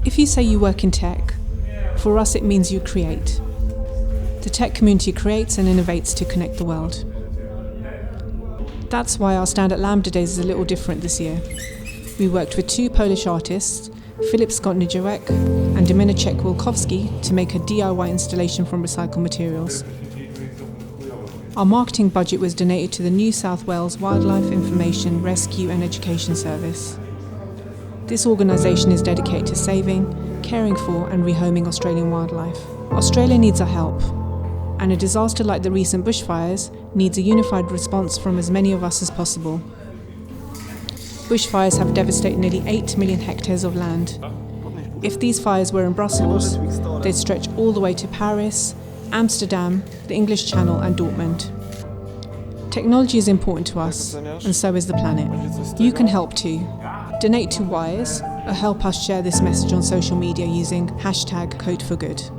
If you say you work in tech, for us it means you create. The tech community creates and innovates to connect the world. That's why our stand at Lambda Days is a little different this year. We worked with two Polish artists, Filip Skotniarek and Dominicek Wilkowski, to make a DIY installation from recycled materials. Our marketing budget was donated to the New South Wales Wildlife Information, Rescue and Education Service. This organisation is dedicated to saving, caring for and rehoming Australian wildlife. Australia needs our help, and a disaster like the recent bushfires needs a unified response from as many of us as possible. Bushfires have devastated nearly 8 million hectares of land. If these fires were in Brussels, they'd stretch all the way to Paris, Amsterdam, the English Channel and Dortmund. Technology is important to us, and so is the planet. You can help too. Donate to WISE, or help us share this message on social media using #CodeForGood.